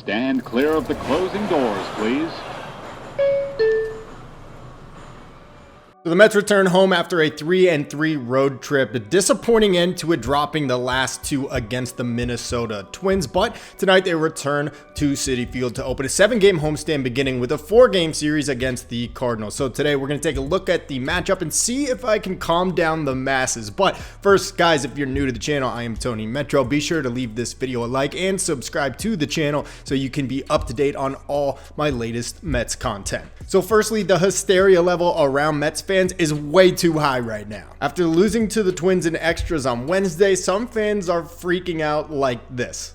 Stand clear of the closing doors, please. So the Mets return home after a 3-3 road trip, a disappointing end to it, dropping the last two against the Minnesota Twins, but tonight they return to Citi Field to open a 7-game homestand beginning with a 4-game series against the Cardinals. So today we're going to take a look at the matchup and see if I can calm down the masses. But first, guys, if you're new to the channel, I am Tony Metro. Be sure to leave this video a like and subscribe to the channel so you can be up to date on all my latest Mets content. So firstly, the hysteria level around Mets fans is way too high right now. After losing to the Twins in extras on Wednesday, some fans are freaking out like this.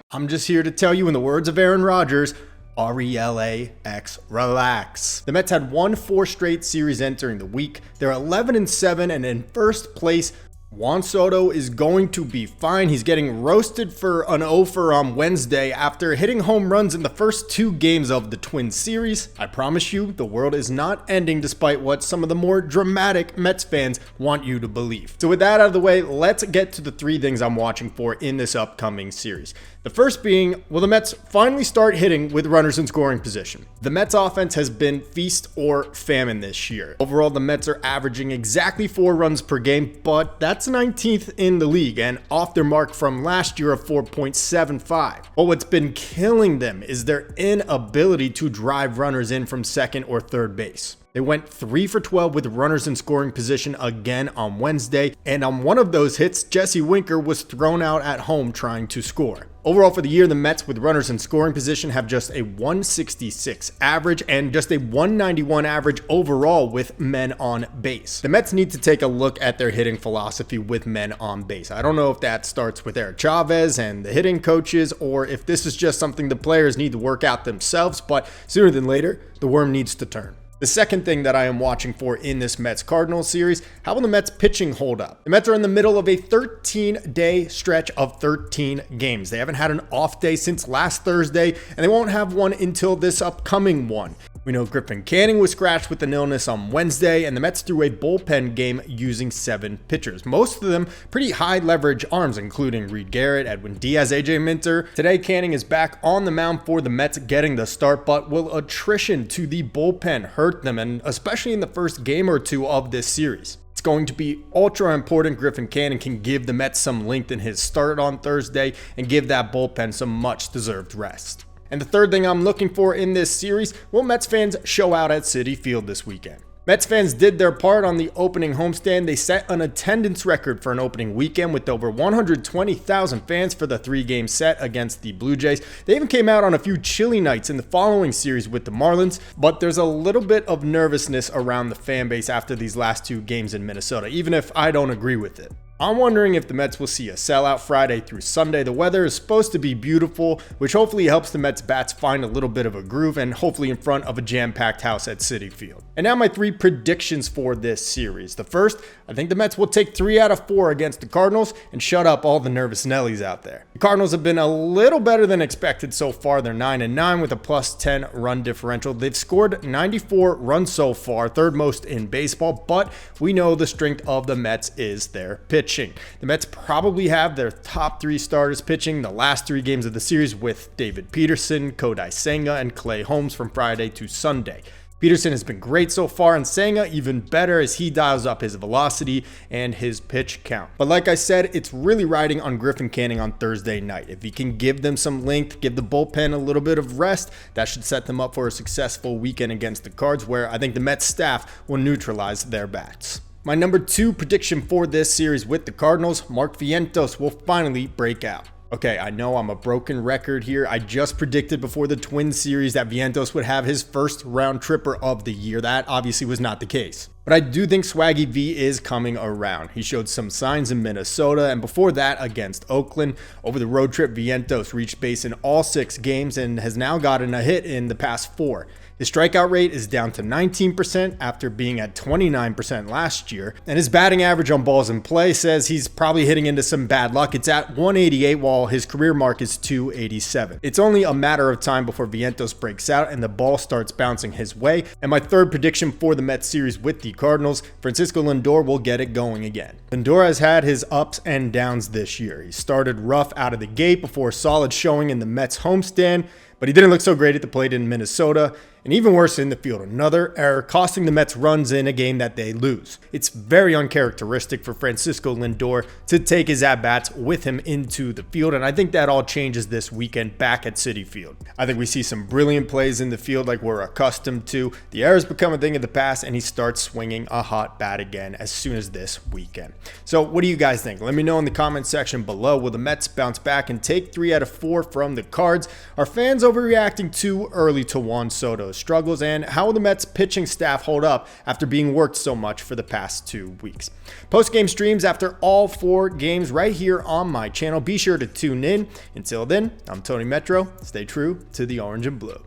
I'm just here to tell you, in the words of Aaron Rodgers, RELAX, relax. The Mets had won 4 straight series entering the week. They're 11-7 and in first place. Juan Soto is going to be fine. He's getting roasted for an offer on Wednesday after hitting home runs in the first 2 games of the Twins series. I promise you, the world is not ending despite what some of the more dramatic Mets fans want you to believe. So with that out of the way, let's get to the 3 things I'm watching for in this upcoming series. The first being, will the Mets finally start hitting with runners in scoring position? The Mets offense has been feast or famine this year. Overall, the Mets are averaging exactly 4 runs per game, but that's 19th in the league and off their mark from last year of 4.75. But what's been killing them is their inability to drive runners in from second or third base. They went 3 for 12 with runners in scoring position again on Wednesday, and on one of those hits, Jesse Winker was thrown out at home trying to score. Overall for the year, the Mets with runners in scoring position have just a 166 average and just a 191 average overall with men on base. The Mets need to take a look at their hitting philosophy with men on base. I don't know if that starts with Eric Chavez and the hitting coaches, or if this is just something the players need to work out themselves, but sooner than later, the worm needs to turn. The second thing that I am watching for in this Mets-Cardinals series, how will the Mets pitching hold up? The Mets are in the middle of a 13-day stretch of 13 games. They haven't had an off day since last Thursday, and they won't have one until this upcoming one. We know Griffin Canning was scratched with an illness on Wednesday, and the Mets threw a bullpen game using 7 pitchers. Most of them pretty high leverage arms, including Reed Garrett, Edwin Diaz, AJ Minter. Today, Canning is back on the mound for the Mets, getting the start, but will attrition to the bullpen hurt them, and especially in the first game or 2 of this series? It's going to be ultra important Griffin Canning can give the Mets some length in his start on Thursday and give that bullpen some much deserved rest. And the third thing I'm looking for in this series, will Mets fans show out at Citi Field this weekend? Mets fans did their part on the opening homestand. They set an attendance record for an opening weekend with over 120,000 fans for the 3-game set against the Blue Jays. They even came out on a few chilly nights in the following series with the Marlins, but there's a little bit of nervousness around the fan base after these last 2 games in Minnesota, even if I don't agree with it. I'm wondering if the Mets will see a sellout Friday through Sunday. The weather is supposed to be beautiful, which hopefully helps the Mets bats find a little bit of a groove and hopefully in front of a jam-packed house at Citi Field. And now my 3 predictions for this series. The first, I think the Mets will take 3 out of 4 against the Cardinals and shut up all the nervous Nellies out there. The Cardinals have been a little better than expected so far. They're 9-9 with a +10 run differential. They've scored 94 runs so far, 3rd most in baseball, but we know the strength of the Mets is their pitching. The Mets probably have their top 3 starters pitching the last 3 games of the series with David Peterson, Kodai Senga, and Clay Holmes from Friday to Sunday. Peterson has been great so far, and Senga even better as he dials up his velocity and his pitch count. But like I said, it's really riding on Griffin Canning on Thursday night. If he can give them some length, give the bullpen a little bit of rest, that should set them up for a successful weekend against the Cards, where I think the Mets staff will neutralize their bats. My number 2 prediction for this series with the Cardinals, Mark Vientos will finally break out. Okay, I know I'm a broken record here. I just predicted before the Twins series that Vientos would have his first round tripper of the year. That obviously was not the case. But I do think Swaggy V is coming around. He showed some signs in Minnesota, and before that against Oakland. Over the road trip, Vientos reached base in all 6 games and has now gotten a hit in the past 4. His strikeout rate is down to 19% after being at 29% last year, and his batting average on balls in play says he's probably hitting into some bad luck. It's at 188 while his career mark is 287. It's only a matter of time before Vientos breaks out and the ball starts bouncing his way. And my third prediction for the Mets series with the rookie Cardinals, Francisco Lindor will get it going again. Lindor has had his ups and downs this year. He started rough out of the gate before a solid showing in the Mets homestand, but he didn't look so great at the plate in Minnesota, and even worse in the field. Another error costing the Mets runs in a game that they lose. It's very uncharacteristic for Francisco Lindor to take his at-bats with him into the field, and I think that all changes this weekend back at Citi Field. I think we see some brilliant plays in the field like we're accustomed to. The errors become a thing of the past, and he starts swinging a hot bat again as soon as this weekend. So what do you guys think? Let me know in the comment section below. Will the Mets bounce back and take 3 out of 4 from the Cards? Are fans overreacting too early to Juan Soto's struggles, and how will the Mets pitching staff hold up after being worked so much for the past 2 weeks? Post-game streams after all 4 games right here on my channel. Be sure to tune in. Until then, I'm Tony Metro. Stay true to the orange and blue.